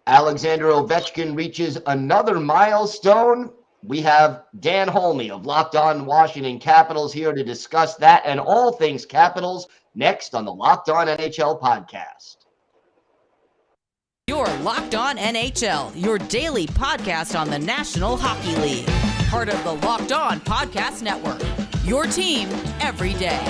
Alexander Ovechkin reaches another milestone. We have Dan Holmi of Locked On Washington Capitals here to discuss that and all things Capitals next on the Locked On NHL podcast. You're Locked On NHL, your daily podcast on the National Hockey League. Part of the Locked On Podcast Network, your team every day.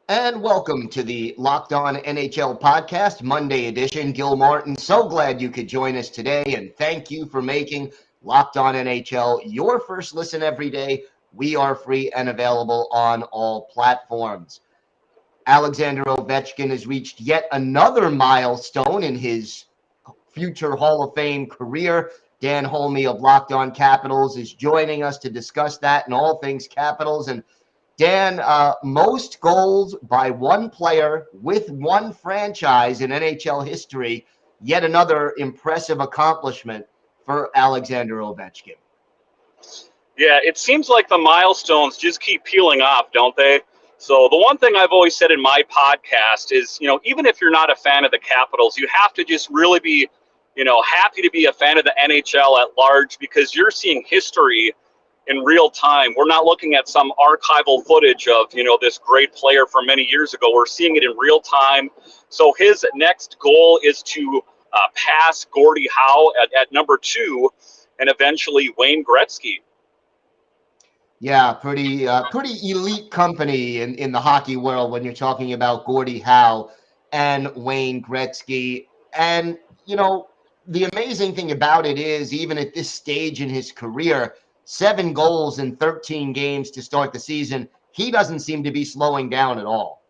And welcome to the Locked On NHL podcast, Monday edition. Gil Martin, so glad you could join us today, and thank you for making Locked On NHL your first listen every day. We are free and available on all platforms. Alexander Ovechkin has reached yet another milestone in his future Hall of Fame career. Dan Holmi of Locked On Capitals is joining us to discuss that and all things Capitals. And Dan, most goals by one player with one franchise in NHL history. Yet another impressive accomplishment for Alexander Ovechkin. Yeah, it seems like the milestones just keep peeling off, don't they? So the one thing I've always said in my podcast is, even if you're not a fan of the Capitals, you have to just really be, happy to be a fan of the NHL at large, because you're seeing history in real time. We're not looking at some archival footage of, this great player from many years ago. We're seeing it in real time. So his next goal is to pass Gordie Howe at number 2 and eventually Wayne Gretzky. Yeah, pretty elite company in the hockey world when you're talking about Gordie Howe and Wayne Gretzky. And, the amazing thing about it is, even at this stage in his career, 7 goals in 13 games to start the season, he doesn't seem to be slowing down at all.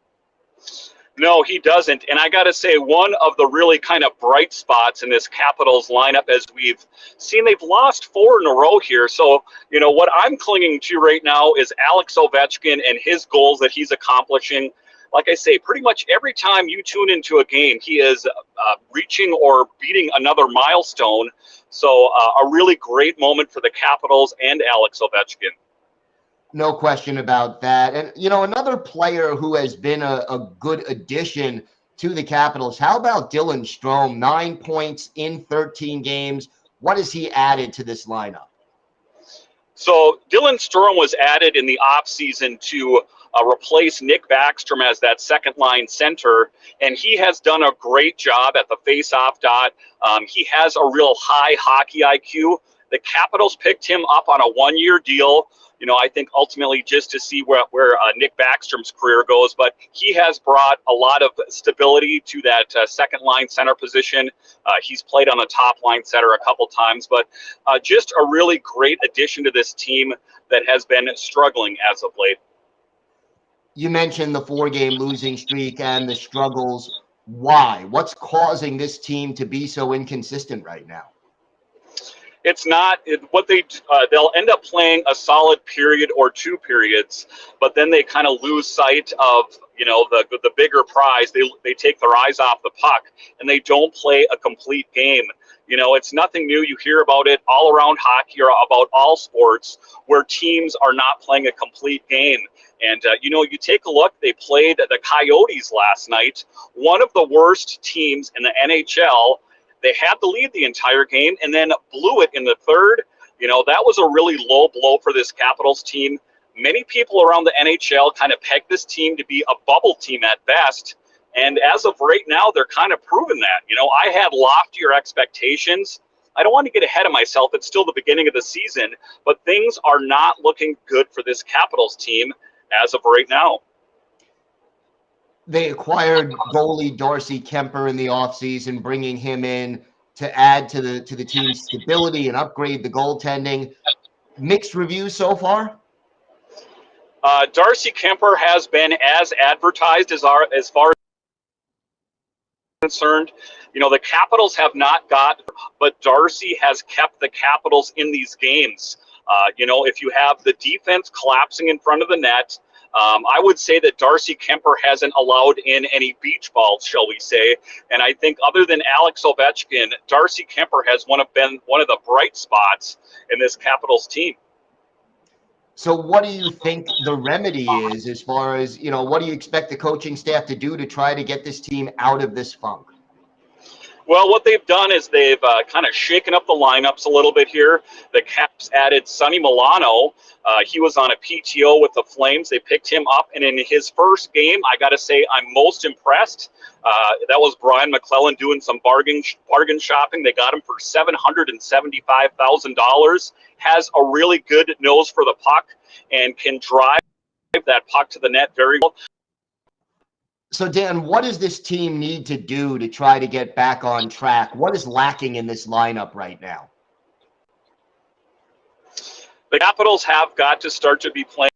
No, he doesn't. And I got to say, one of the really kind of bright spots in this Capitals lineup, as we've seen, they've lost 4 in a row here. So, what I'm clinging to right now is Alex Ovechkin and his goals that he's accomplishing. Like I say, pretty much every time you tune into a game, he is reaching or beating another milestone. So a really great moment for the Capitals and Alex Ovechkin. No question about that. And, another player who has been a good addition to the Capitals, how about Dylan Strome? 9 points in 13 games. What has he added to this lineup? So Dylan Strome was added in the offseason to replace Nick Backstrom as that second-line center, and he has done a great job at the face-off dot. He has a real high hockey IQ. The Capitals picked him up on a 1-year deal, I think ultimately just to see where Nick Backstrom's career goes, but he has brought a lot of stability to that second-line center position. He's played on the top-line center a couple times, but just a really great addition to this team that has been struggling as of late. You mentioned the 4-game losing streak and the struggles. Why? What's causing this team to be so inconsistent right now? It's not what they'll end up playing a solid period or 2 periods, but then they kind of lose sight of, the bigger prize. They take their eyes off the puck and they don't play a complete game. It's nothing new. You hear about it all around hockey or about all sports where teams are not playing a complete game. And, you take a look, they played the Coyotes last night, one of the worst teams in the NHL. They had the lead the entire game and then blew it in the third. That was a really low blow for this Capitals team. Many people around the NHL kind of pegged this team to be a bubble team at best. And as of right now, they're kind of proving that. I had loftier expectations. I don't want to get ahead of myself. It's still the beginning of the season, but things are not looking good for this Capitals team as of right now. They acquired goalie Darcy Kemper in the offseason, bringing him in to add to the team's stability and upgrade the goaltending. Mixed reviews so far? Darcy Kemper has been as advertised as far as concerned. The Capitals have not got, but Darcy has kept the Capitals in these games. If you have the defense collapsing in front of the net, I would say that Darcy Kemper hasn't allowed in any beach balls, shall we say. And I think other than Alex Ovechkin, Darcy Kemper has been one of the bright spots in this Capitals team. So what do you think the remedy is as far as, what do you expect the coaching staff to do to try to get this team out of this funk? Well, what they've done is they've kind of shaken up the lineups a little bit here. The Caps added Sonny Milano. He was on a PTO with the Flames. They picked him up, and in his first game, I got to say I'm most impressed. That was Brian McClellan doing some bargain shopping. They got him for $775,000. Has a really good nose for the puck and can drive that puck to the net very well. So, Dan, what does this team need to do to try to get back on track? What is lacking in this lineup right now? The Capitals have got to start to be playing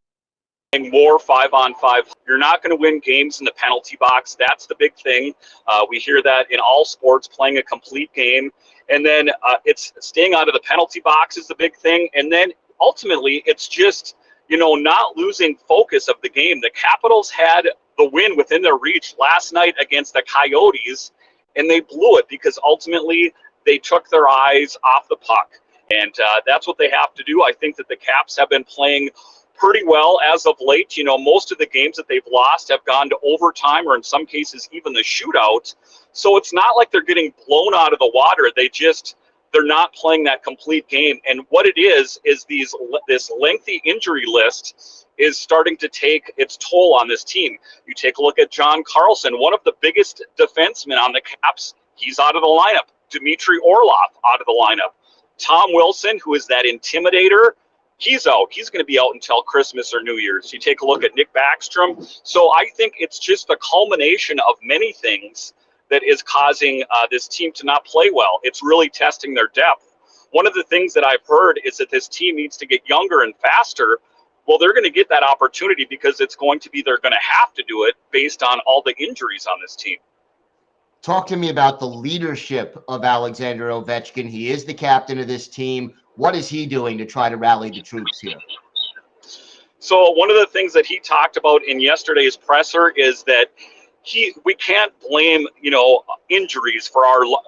more 5-on-5. You're not going to win games in the penalty box. That's the big thing. We hear that in all sports, playing a complete game. And then it's staying out of the penalty box is the big thing. And then ultimately, it's just, not losing focus of the game. The Capitals had the win within their reach last night against the Coyotes, and they blew it because ultimately they took their eyes off the puck. And that's what they have to do. I think that the Caps have been playing pretty well as of late. Most of the games that they've lost have gone to overtime or in some cases even the shootout. So it's not like they're getting blown out of the water. They're not playing that complete game. And what it is this lengthy injury list is starting to take its toll on this team. You take a look at John Carlson, one of the biggest defensemen on the Caps. He's out of the lineup. Dmitry Orlov out of the lineup. Tom Wilson, who is that intimidator, he's out. He's going to be out until Christmas or New Year's. You take a look at Nick Backstrom. So I think it's just the culmination of many things that is causing this team to not play well. It's really testing their depth. One of the things that I've heard is that this team needs to get younger and faster. Well, they're going to get that opportunity because they're going to have to do it based on all the injuries on this team. Talk to me about the leadership of Alexander Ovechkin. He is the captain of this team. What is he doing to try to rally the troops here? So one of the things that he talked about in yesterday's presser is that we can't blame, injuries for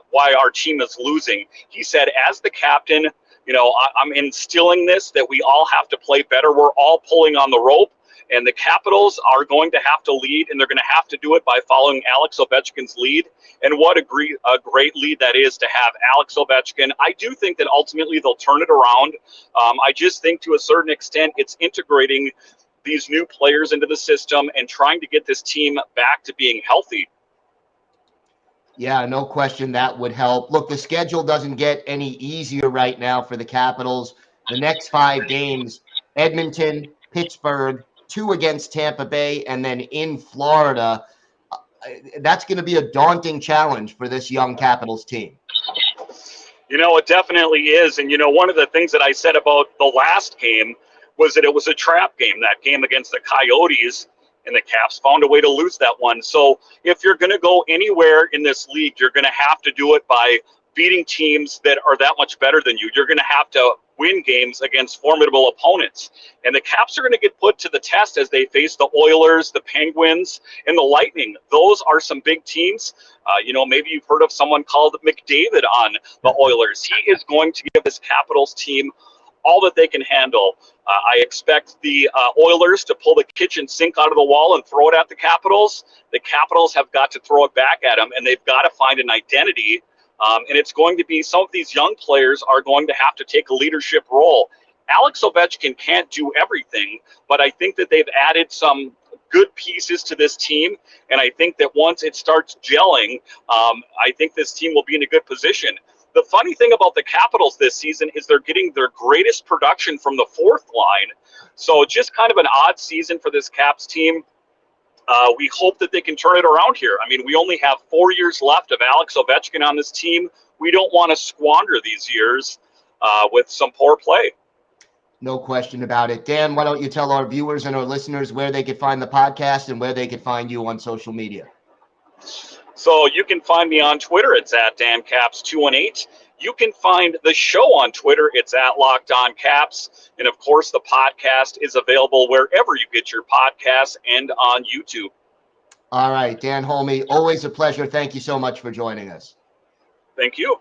why our team is losing. He said, as the captain, I'm instilling this, that we all have to play better. We're all pulling on the rope, and the Capitals are going to have to lead, and they're going to have to do it by following Alex Ovechkin's lead. And what a great lead that is to have Alex Ovechkin. I do think that ultimately they'll turn it around. I just think to a certain extent it's integrating these new players into the system and trying to get this team back to being healthy. Yeah, no question that would help. Look, the schedule doesn't get any easier right now for the Capitals. The next 5 games, Edmonton, Pittsburgh, 2 against Tampa Bay, and then in Florida. That's going to be a daunting challenge for this young Capitals team. It definitely is. And, one of the things that I said about the last game was that it was a trap game, that game against the Coyotes, and the Caps found a way to lose that one. So if you're going to go anywhere in this league, you're going to have to do it by beating teams that are that much better than you. You're going to have to win games against formidable opponents. And the Caps are going to get put to the test as they face the Oilers, the Penguins, and the Lightning. Those are some big teams. Maybe you've heard of someone called McDavid on the Oilers. He is going to give this Capitals team all that they can handle. I expect the Oilers to pull the kitchen sink out of the wall and throw it at the Capitals. The Capitals have got to throw it back at them, and they've got to find an identity. And it's going to be some of these young players are going to have to take a leadership role. Alex Ovechkin can't do everything, but I think that they've added some good pieces to this team. And I think that once it starts gelling, I think this team will be in a good position. The funny thing about the Capitals this season is they're getting their greatest production from the fourth line. So just kind of an odd season for this Caps team. We hope that they can turn it around here. I mean, we only have 4 years left of Alex Ovechkin on this team. We don't want to squander these years with some poor play. No question about it. Dan, why don't you tell our viewers and our listeners where they could find the podcast and where they could find you on social media? So you can find me on Twitter. It's at DanCaps218. You can find the show on Twitter. It's at Locked On Caps. And of course, the podcast is available wherever you get your podcasts and on YouTube. All right, Dan Holmi, always a pleasure. Thank you so much for joining us. Thank you.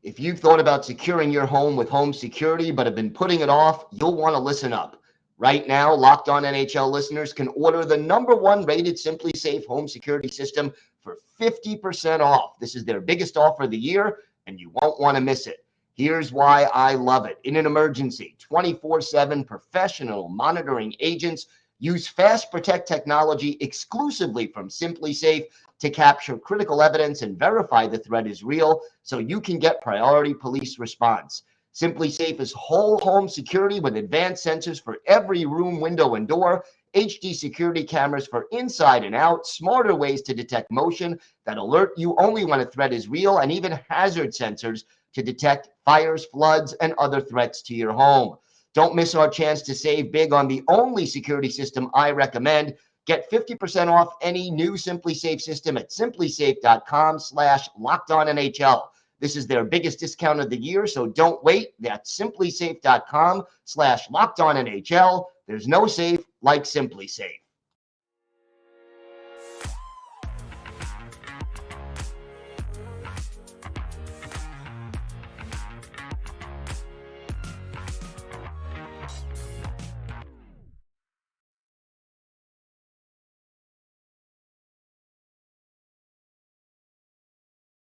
If you've thought about securing your home with home security but have been putting it off, you'll want to listen up. Right now, Locked On NHL listeners can order the #1 rated SimpliSafe home security system for 50% off. This is their biggest offer of the year, and you won't want to miss it. Here's why I love it. In an emergency, 24/7 professional monitoring agents use Fast Protect technology exclusively from SimpliSafe to capture critical evidence and verify the threat is real so you can get priority police response. SimpliSafe is whole home security with advanced sensors for every room, window, and door, HD security cameras for inside and out, smarter ways to detect motion that alert you only when a threat is real, and even hazard sensors to detect fires, floods, and other threats to your home. Don't miss our chance to save big on the only security system I recommend. Get 50% off any new SimpliSafe system at simplisafe.com/LockedOnNHL. This is their biggest discount of the year, so don't wait. That's simplisafe.com/LockedOnNHL. There's no safe like SimpliSafe.